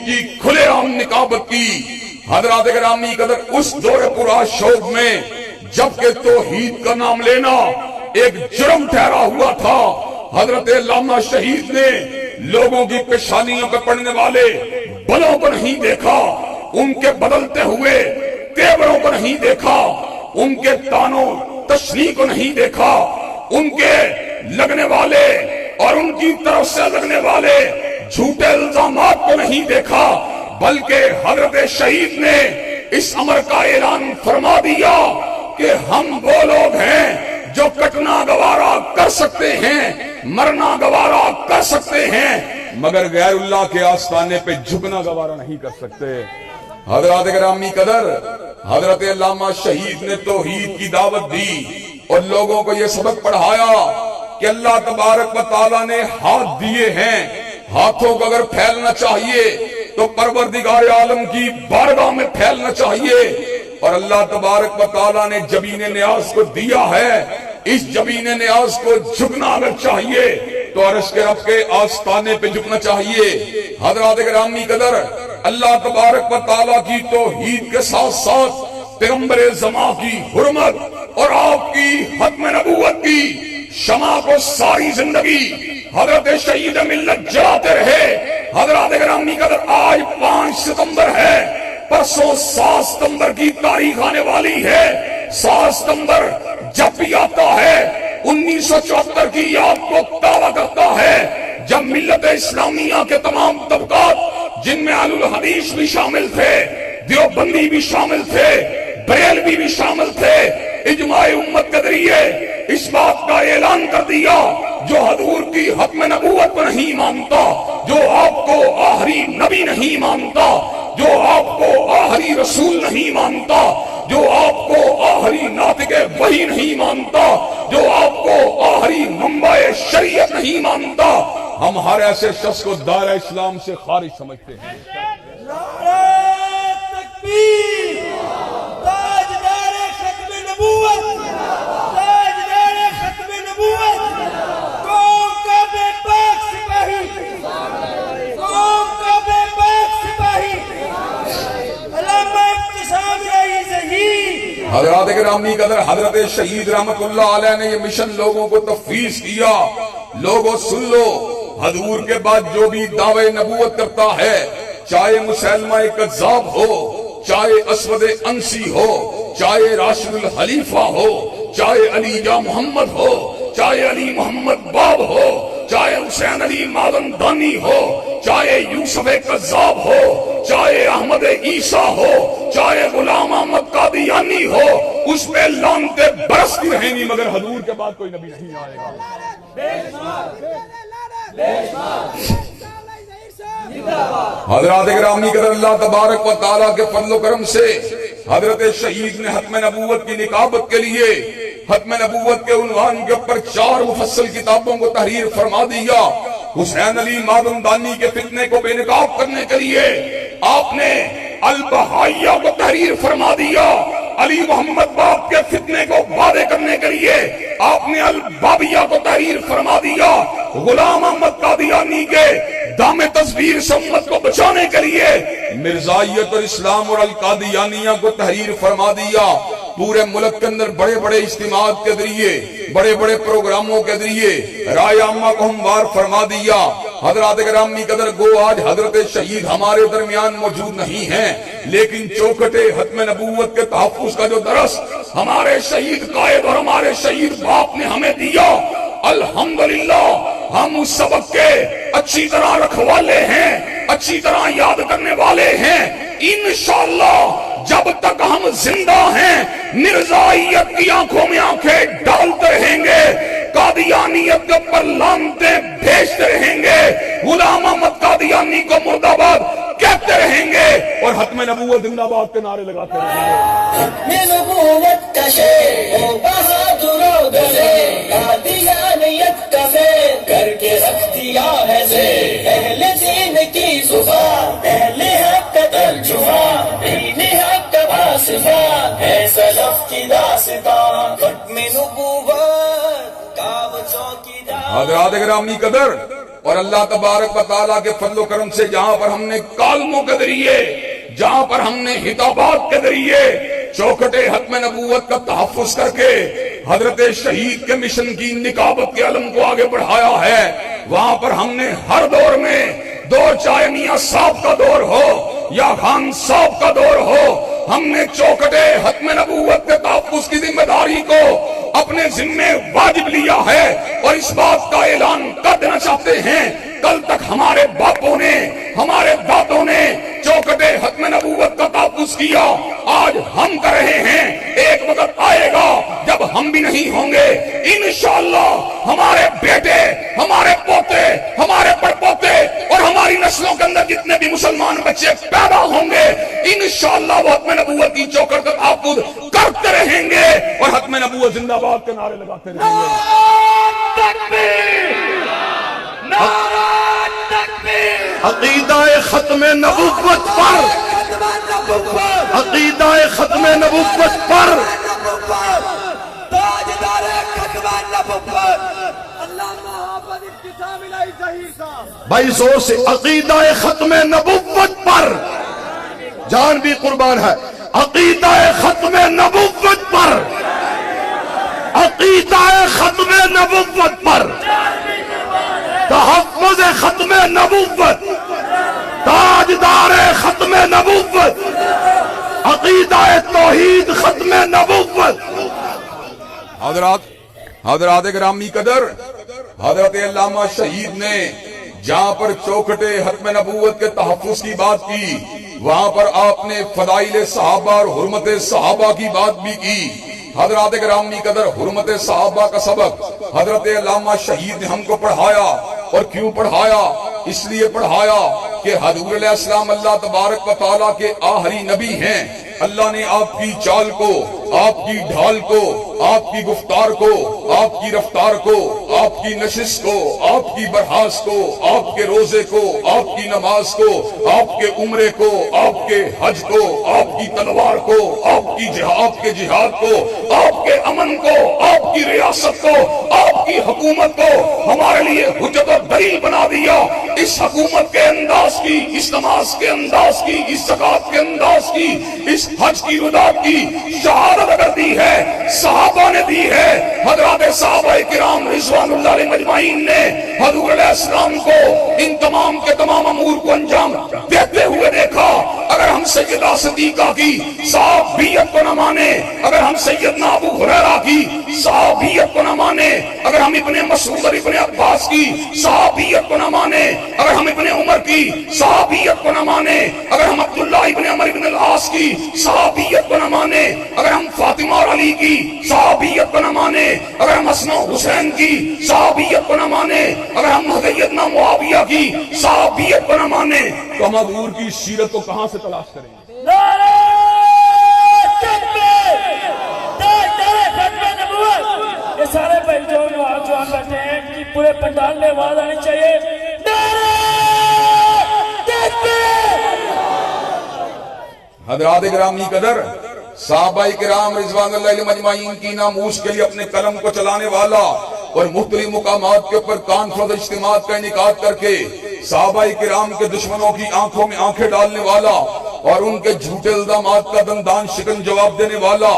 کی کھلے عام نکابت کی۔ حضرات گرامی قدر اس دور پورا شوق میں جبکہ توحید کا نام لینا ایک جرم ٹھہرا ہوا تھا، حضرت علامہ شہید نے لوگوں کی پیشانیوں پہ پڑنے والے بلوں کو نہیں دیکھا، ان کے بدلتے ہوئے تیوروں کو نہیں دیکھا، ان کے تانوں تشریح کو نہیں دیکھا، ان کے لگنے والے اور ان کی طرف سے لگنے والے جھوٹے الزامات کو نہیں دیکھا، بلکہ حضرت شہید نے اس امر کا اعلان فرما دیا کہ ہم وہ لوگ ہیں جو کٹنا گوارا کر سکتے ہیں، مرنا گوارا کر سکتے ہیں، مگر غیر اللہ کے آستانے پہ جھکنا گوارا نہیں کر سکتے۔ حضرات گرامی قدر، حضرت علامہ شہید نے توحید کی دعوت دی اور لوگوں کو یہ سبق پڑھایا کہ اللہ تبارک و تعالیٰ نے ہاتھ دیے ہیں، ہاتھوں کو اگر پھیلنا چاہیے تو پروردگار عالم کی بارگاہ میں پھیلنا چاہیے، اور اللہ تبارک و تعالیٰ نے جبین نیاز کو دیا ہے، اس جبین نیاز کو جھکنا اگر چاہیے تو عرش کے رب کے آستانے پہ جھکنا چاہیے۔ حضرات گرامی قدر، اللہ تبارک و تعالیٰ کی توحید کے ساتھ ساتھ پیغمبر زمان کی حرمت اور آپ کی ختم نبوت کی شمع کو ساری زندگی حضرت شہید ملت جلاتے رہے۔ حضرات گرامی قدر، آج 5 ستمبر ہے، پرسوں 7 ستمبر کی تاریخ آنے والی ہے۔ 7 ستمبر جب بھی آتا ہے 1974 کی یاد کو تازہ کرتا ہے، جب ملت اسلامیہ کے تمام طبقات، جن میں اہل الحدیث بھی شامل تھے، دیوبندی بھی شامل تھے، بریلوی بھی شامل تھے، اجماع امت کے ذریعے اس بات کا اعلان کر دیا، جو حضور کی ختم نبوت کو نہیں مانتا، جو آپ کو آخری نبی نہیں مانتا، جو آپ کو آخری رسول نہیں مانتا، جو آپ کو آخری ناطق وحی نہیں مانتا، جو آپ کو آخری منبع شریعت نہیں مانتا، ہم ہر ایسے شخص کو دائرہ اسلام سے خارج سمجھتے ہیں۔ نعرہ تکبیر، تاجدار ختم نبوت، تاجدار ختم نبوت، قوم کا بے باک سپاہی، قوم کا بے باک سپاہی، علامہ ابتسام رائی ظہیر۔ حضرات گرامی قدر، حضرت شہید رحمت اللہ علیہ نے یہ مشن لوگوں کو تفویض کیا۔ لوگوں سن لو، حضور کے بعد جو بھی دعوے نبوت کرتا ہے، چاہے مسلمہ کذاب ہو، چاہے اسود انسی ہو، چاہے راشد الخلیفہ ہو، چاہے علی جا محمد ہو، چاہے علی محمد باب ہو، چاہے حسین علی مادن دانی ہو، چاہے یوسف کذاب ہو، چاہے احمد عیسیٰ ہو، چاہے غلام احمد قادیانی ہو، اس پہ لعنتیں برستی رہیں گی، مگر حضور کے بعد کوئی نبی نہیں آئے گا۔ حضرات گرامی قدر، اللہ تبارک و تعالیٰ کے فضل و کرم سے حضرت شہید نے ختم نبوت کی نکابت کے لیے ختم نبوت کے عنوان کے اوپر 4 مفصل کتابوں کو تحریر فرما دیا۔ حسین علی مادن دانی کے فتنے کو بے نقاب کرنے کے لیے آپ نے البہائیہ کو تحریر فرما دیا، علی محمد باب کے فتنے کو وعدے کرنے کے لیے آپ نے البابیہ کو تحریر فرما دیا، غلام احمد قادیانی کے دام تصویر سے امت کو بچانے کے لیے مرزائیت اور اسلام اور القادیانیہ کو تحریر فرما دیا۔ پورے ملک کے اندر بڑے بڑے اجتماعات کے ذریعے، بڑے بڑے پروگراموں کے ذریعے رائے عامہ کو ہموار فرما دیا۔ حضرات گرامی قدر، گو آج حضرت شہید ہمارے درمیان موجود نہیں ہیں، لیکن چوکھٹے ختم نبوت کے تحفظ کا جو درس ہمارے شہید قائد اور ہمارے شہید باپ نے ہمیں دیا، الحمدللہ ہم اس سبق کے اچھی طرح رکھوالے ہیں، اچھی طرح یاد کرنے والے ہیں۔ انشاءاللہ جب تک ہم زندہ ہیں مرزائیت کی آنکھوں میں آنکھیں ڈالتے رہیں گے، قادیانیت کے اوپر لعنتیں بھیجتے رہیں گے، غلام احمد قادیانی کو مرد آباد کہتے رہیں گے، اور ختم نبوت زندہ باد کے نعرے لگاتے رہیں گے۔ ختم نبوت کا شیر بہادروں گلے، قادیانیت کا فیر کر کے رکھ دیا ہے زیر، اہل دین کی زبان، اہل حق کا ترجمہ، دین حق کا باسفان ہے سلف کی داستان، ختم نبوت کا وہ چوکیدار۔ حضرات گرامی قدر، اور اللہ تبارک و تعالیٰ کے فضل و کرم سے جہاں پر ہم نے کالموں کے ذریعے، جہاں پر ہم نے خطابات کے ذریعے چوکھٹے ختم نبوت کا تحفظ کر کے حضرت شہید کے مشن کی نکابت کے علم کو آگے بڑھایا ہے، وہاں پر ہم نے ہر دور میں، دور چاہے میاں صاحب کا دور ہو یا خان صاحب کا دور ہو، ہم نے چوکھٹے ختم نبوت کے تحفظ کی ذمہ داری کو اپنے ذمے واجب لیا ہے، اور اس بات کا اعلان کر دینا چاہتے ہیں، کل تک ہمارے باپوں نے، ہمارے دادوں نے چوکھٹے ختم نبوت کا تحفظ کیا، آج ہم کر رہے ہیں۔ ایک وقت آئے گا جب ہم بھی نہیں ہوں گے، انشاءاللہ ہمارے بیٹے، ہمارے پوتے، ہمارے پڑپوتے اور ہماری نسلوں کے اندر جتنے بھی مسلمان بچے پیدا ہوں گے، انشاءاللہ وہ ختم نبوت کی چوکھٹ کا تحفظ کرتے رہیں گے اور ختم نبوت زندہ باد کے نعرے لگاتے رہیں گے۔ عقیدہ ختم نبوت پر، عقیدہ ختم نبوت پر، تاجدار ختم نبوت علامہ حافظ ابتسام الہی ظہیر صاحب، بھائی زور سے، عقیدہ ختم نبوت پر، جان بھی قربان ہے، عقیدہ ختم نبوت پر، عقیدہ ختم نبوت پر، تحفظ ختم نبوت، تاجدار ختم نبوت، عقیدہ توحید ختم نبوت۔ حضرات گرامی قدر، حضرت علامہ شہید نے جہاں پر چوکھٹے ختم نبوت کے تحفظ کی بات کی، وہاں پر آپ نے فضائل صحابہ اور حرمت صحابہ کی بات بھی کی۔ حضرات گرامی قدر، حرمت صحابہ کا سبق حضرت علامہ شہید نے ہم کو پڑھایا، اور کیوں پڑھایا؟ اس لیے پڑھایا کہ حضور علیہ السلام اللہ تبارک و تعالیٰ کے آخری نبی ہیں۔ اللہ نے آپ کی چال کو، آپ کی ڈھال کو، آپ کی گفتار کو، آپ کی رفتار کو، آپ کی نشست کو، آپ کی برحاس کو، آپ کے روزے کو، آپ کی نماز کو، آپ کے عمرے کو، آپ کے حج کو، آپ کی تلوار کو، آپ کے جہاد کو، آپ کے امن کو، آپ کی ریاست کو، آپ کی حکومت کو ہمارے لیے حجت اور دلیل بنا دیا۔ اس حکومت کے انداز کی، اس نماز کے انداز کی، اس زکات کے انداز کی، اس حج کی رضا کی شہادت اگر دی ہے، صحابہ نے دی ہے، حضرات صحابہ کرام رضوان اللہ علیہ مجمعین نے حضور علیہ السلام کو ان تمام کے تمام امور کو انجام دیتے ہوئے دیکھا۔ اگر ہم سیدہ صدیقہ کی صحابیت کو نہ مانے، اگر ہم سیدنا ابو ہریرہ کی صحابیت کو نہ مانے، اگر ہم ابن مسعود اور ابن عباس کی صحابیت کو نہ مانے، اگر ہم ابن عمر کی صحابیت کو نہ مانے، اگر ہم عبداللہ ابن عمر ابن العاص کی صحابیت کو نہ مانے، اگر ہم فاطمہ اور علی کی صحابیت کو نہ مانے، اگر ہم حسن و حسین کی صحابیت کو نہ مانے، اگر ہم سیدنا معاویہ کی صحابیت کو نہ مانے، تو ہم حضور کی سیرت کو کہاں سے تلاش کریں گے؟ نعرہ تکبیر، تاجدار ختم نبوت۔ یہ سارے بھائی جو نوجوان بیٹھے ہیں کہ پورے پنڈال میں آواز آنی چاہیے، نعرہ تکبیر۔ حضرات گرامی قدر، صحابہ کرام رضوان اللہ علیہ مجمعین کی ناموس کے لیے اپنے قلم کو چلانے والا اور مختلف مقامات کے اوپر کانفرنس اجتماعات کا انعقاد کر کے صحابہ کرام کے دشمنوں کی آنکھوں میں آنکھیں ڈالنے والا اور ان کے جھوٹے الزامات کا دندان شکن جواب دینے والا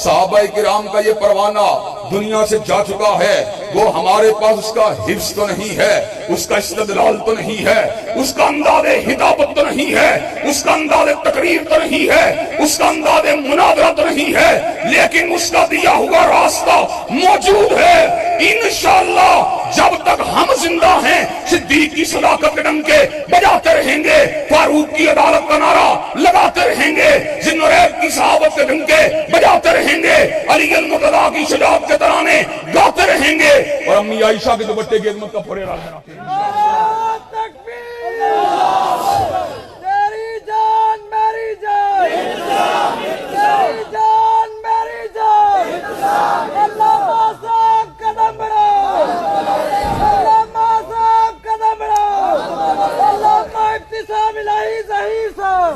صحابہ کرام کا یہ پروانہ دنیا سے جا چکا ہے۔ وہ ہمارے پاس اس کا حفظ تو نہیں ہے، اس کا استدلال تو نہیں ہے، اس کا انداز ہدایت تو نہیں ہے، اس کا انداز تقریر تو نہیں ہے، اس کا انداز مناظرہ تو نہیں ہے، لیکن اس کا دیا ہوا راستہ موجود ہے۔ انشاءاللہ جب تک ہم زندہ ہیں صدیق کی صداقت کے ڈنکے بجاتے رہیں گے، فاروق کی عدالت کا نعرہ لگاتے رہیں گے، ذوالنورین کی صحابت کے ڈنکے بجاتے رہیں گے، علی المرتضیٰ کی شجاعت کے ترانے گاتے رہیں گے، اور امی عائشہ کے دوپٹے کی عظمت کا پھوڑے راز بناتے ہیں۔ میری جان میری جان، میری جان میری جان، علامہ صاحب قدم بڑھاؤ، علامہ صاحب قدم بڑھاؤ، علامہ ابتسام الہی ظہیر صاحب۔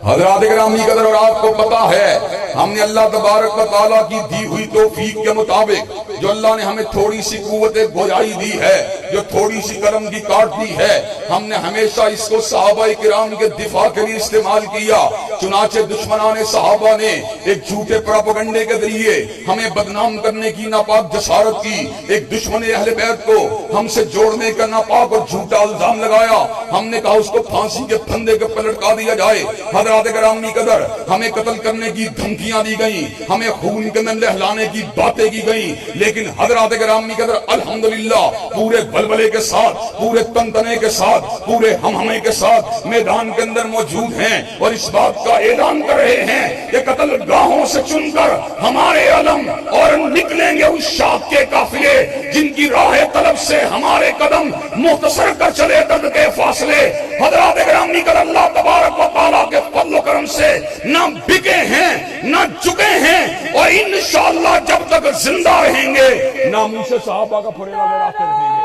حضرات گرامی قدر، اور آپ کو پتا ہے ہم نے اللہ تبارک و تعالیٰ کی دی ہوئی توفیق کے مطابق جو اللہ نے ہمیں تھوڑی سی قوت گویائی دی ہے، جو تھوڑی سی قلم کی کاٹ دی ہے، ہم نے ہمیشہ اس کو صحابہ کرام کے دفاع کے لیے استعمال کیا۔ چنانچہ دشمنان صحابہ نے ایک جھوٹے پراپیگنڈے کے ذریعے ہمیں بدنام کرنے کی ناپاک جسارت کی، ایک دشمن اہل بیت کو ہم سے جوڑنے کا ناپاک اور جھوٹا الزام لگایا۔ ہم نے کہا اس کو پھانسی کے پھندے کے پر لٹکا دیا جائے۔ حضرات گرامی قدر، ہمیں قتل کرنے کی دھمکیاں دی گئیں، ہمیں خون کے اندر لہلانے کی باتیں کی گئیں، لیکن حضرات گرامی قدر الحمدللہ پورے بلبلے کے ساتھ، پورے تنتنے کے ساتھ، پورے ہمہمے کے ساتھ میدان کے اندر موجود ہیں اور اس بات کا اعلان کر رہے ہیں کہ قتل گاہوں سے چن کر ہمارے علم اور نکلیں گے اس شاخ کے قافلے جن کی راہ طلب سے ہمارے قدم مختصر کر چلے درد کے فاصلے۔ حضرات گرامی قدر، اللہ تبارک و تعالیٰ کے فضل و کرم سے نہ بکے ہیں نہ جھکے ہیں، اور انشاءاللہ جب تک زندہ رہیں گے ناموس صحابہ کا پھریلا لڑاتے رہیں گے۔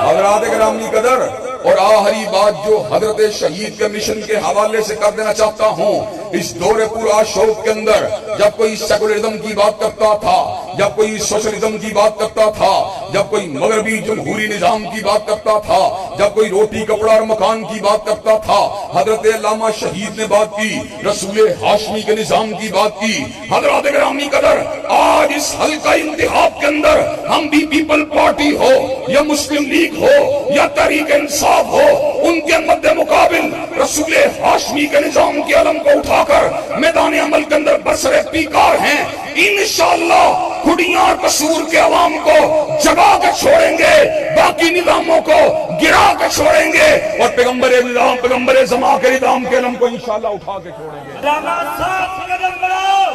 حضرات گرامی قدر، اور آخری بات جو حضرت شہید کے مشن کے حوالے سے کر دینا چاہتا ہوں، اس دور پورا شوق کے اندر جب کوئی سیکولرزم کی بات کرتا تھا، جب کوئی سوشلزم کی بات کرتا تھا، جب کوئی مغربی جمہوری نظام کی بات کرتا تھا، جب کوئی روٹی کپڑا اور مکان کی بات کرتا تھا، حضرت علامہ شہید نے بات کی، رسول ہاشمی کے نظام کی بات کی۔ حضرات گرامی قدر، آج اس حلقہ انتخاب کے اندر ہم بھی پیپل پارٹی ہو یا مسلم لیگ ہو یا تحریک انصاف ہو، ان کے مد مقابل رسول ہاشمی کے نظام کے علم کو اٹھا کر میدان عمل کے اندر برسر پیکار ہیں۔ انشاءاللہ کھڑیاں اور قصور کے عوام کو جگا کے چھوڑیں گے، باقی نظاموں کو گرا کے چھوڑیں گے، اور پیغمبر نظام، پیغمبر زمان کے نظام کے علم کو انشاءاللہ اٹھا کے چھوڑیں گے۔ علامہ صاحب قدم بڑھاؤ،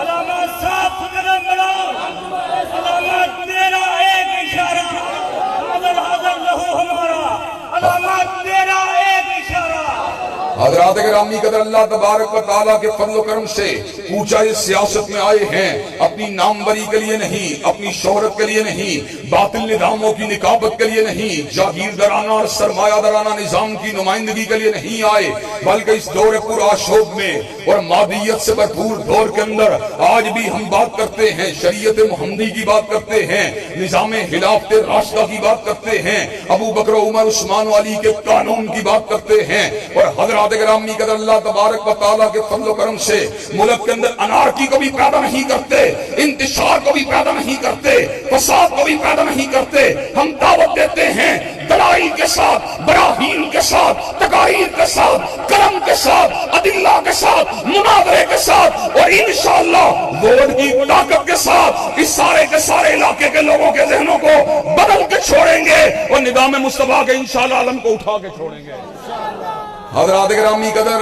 علامہ صاحب قدم بڑھاؤ، علامہ تیرا ایک اشارہ، حاضر حاضر لہو ہمارا، علامہ تیرا ایک اشارہ۔ حضرات گرامی قدر، اللہ تبارک و تعالیٰ کے فضل و کرم سے اونچائی سیاست میں آئے ہیں، اپنی ناموری کے لیے نہیں، اپنی شہرت کے لیے نہیں، باطل نظاموں کی نکابت کے لیے نہیں، جاگیردارانہ اور سرمایہ دارانہ نظام کی نمائندگی کے لیے نہیں آئے، بلکہ اس دور پر آشوب میں اور مادیت سے بھرپور دور کے اندر آج بھی ہم بات کرتے ہیں، شریعت محمدی کی بات کرتے ہیں، نظام خلافت راشدہ کی بات کرتے ہیں، ابو بکر عمر عثمان علی کے قانون کی بات کرتے ہیں، اور حضرات گرامی قدر، اللہ تبارک و تعالیٰ کے فضل و کرم سے ملک کے اندر انارکی کو بھی پیدا نہیں کرتے، انتشار کو بھی پیدا نہیں کرتے، فساد کو بھی پیدا نہیں کرتے۔ ہم دعوت دیتے ہیں دلائل کے ساتھ، براہین کے ساتھ، تقاریر کے ساتھ، قلم کے ساتھ، ادلہ کے ساتھ، مناظرے کے ساتھ، اور انشاءاللہ ووٹ کی طاقت کے ساتھ اس سارے کے سارے علاقے کے لوگوں کے ذہنوں کو بدل کے چھوڑیں گے اور نظام مصطفیٰ کے انشاءاللہ علم کو اٹھا کے چھوڑیں گے۔ حضرات گرامی قدر،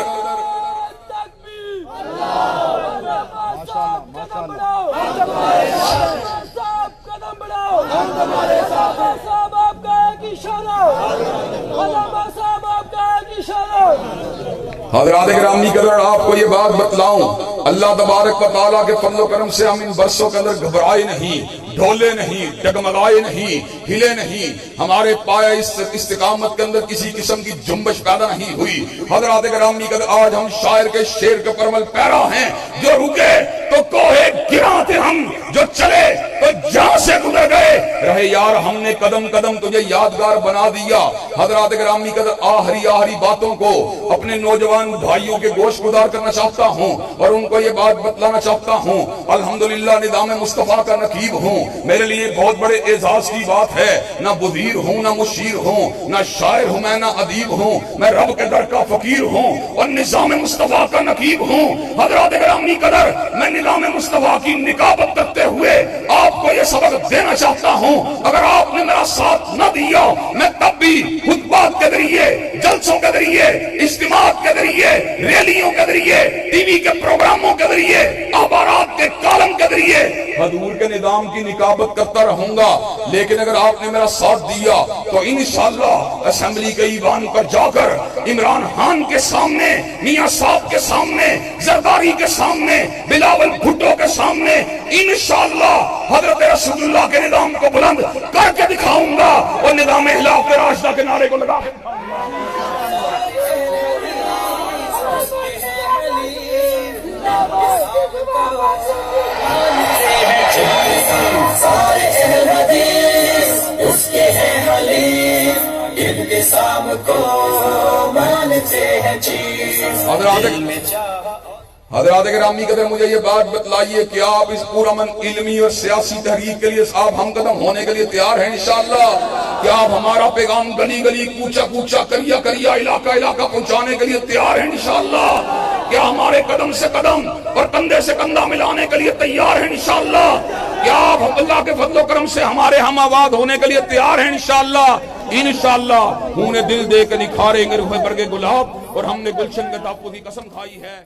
حضرات گرامی قدر، آپ کو یہ بات بتلاؤں، اللہ تبارک و تعالیٰ کے فضل و کرم سے ہم ان برسوں کے اندر گھبرائے نہیں، ڈھولے نہیں، ڈگمگائے نہیں، ہلے نہیں، ہمارے پایا اس استقامت کے اندر کسی قسم کی جنبش پیدا نہیں ہوئی۔ حضرات گرامی قدر، آج ہم شاعر کے شعر کے پرمل پیرا ہیں، جو رکے تو کوہے گراں تھے ہم، جو چلے تو جہاں سے گزر گئے، رہے یار ہم نے قدم قدم تجھے یادگار بنا دیا۔ حضرات گرامی قدر، آخری باتوں کو اپنے نوجوان بھائیوں کے گوش گزار کرنا چاہتا ہوں اور ان کو یہ بات بتلانا چاہتا ہوں، الحمدللہ نظام مصطفیٰ کا نقیب ہوں، میرے لیے بہت بڑے اعزاز کی بات ہے، نہ وزیر ہوں، نہ مشیر ہوں، نہ شاعر ہوں میں، نہ ادیب ہوں، میں رب کے در کا فقیر ہوں اور نظام مصطفیٰ کا نقیب ہوں۔ حضرات گرامی قدر، میں نظام مصطفیٰ کی نکابت کرتے ہوئے آپ کو یہ سبق دینا چاہتا ہوں، اگر آپ نے میرا ساتھ نہ دیا، میں تب بھی خطبات کے ذریعے، جلسوں کے ذریعے، اجتماعات کے ذریعے، ریلیوں کے ذریعے، ٹی وی کے پروگراموں کے ذریعے، اخبارات کے کالم کے ذریعے حضور کے نظام کی نکابت کرتا رہوں گا، لیکن اگر آپ نے میرا ساتھ دیا تو انشاءاللہ اسمبلی کے ایوان پر جا کر عمران خان کے سامنے، میاں صاحب کے سامنے، زرداری کے سامنے، بلاول بھٹو کے سامنے انشاءاللہ حضرت رسول اللہ کے نظام کو بلند کر کے دکھاؤں گا اور نظام خلافت راشدہ کے نعرے کو لگا کے سارے اہل حدیث اس کے ہیں حلیف، انقسام کو مانتے ہیں چیز۔ حضرات گرامی قدر مجھے یہ بات بتلائیے کہ آپ اس پرامن علمی اور سیاسی تحریک کے لیے آپ ہم قدم ہونے کے لیے تیار ہیں انشاءاللہ؟ کیا آپ ہمارا پیغام گلی گلی کوچہ کوچہ کریا کریا علاقہ علاقہ پہنچانے کے لیے تیار ہیں انشاءاللہ؟ کیا ہمارے قدم سے قدم اور کندھے سے کندھا ملانے کے لیے تیار ہیں انشاءاللہ؟ کیا آپ اللہ کے فضل و کرم سے ہمارے ہم آباد ہونے کے لیے تیار ہیں انشاءاللہ؟ انشاءاللہ خون دل دے کے نکھاریں گے روح برگ گلاب، اور ہم نے گلشن کے تحفظ کی قسم کھائی ہے۔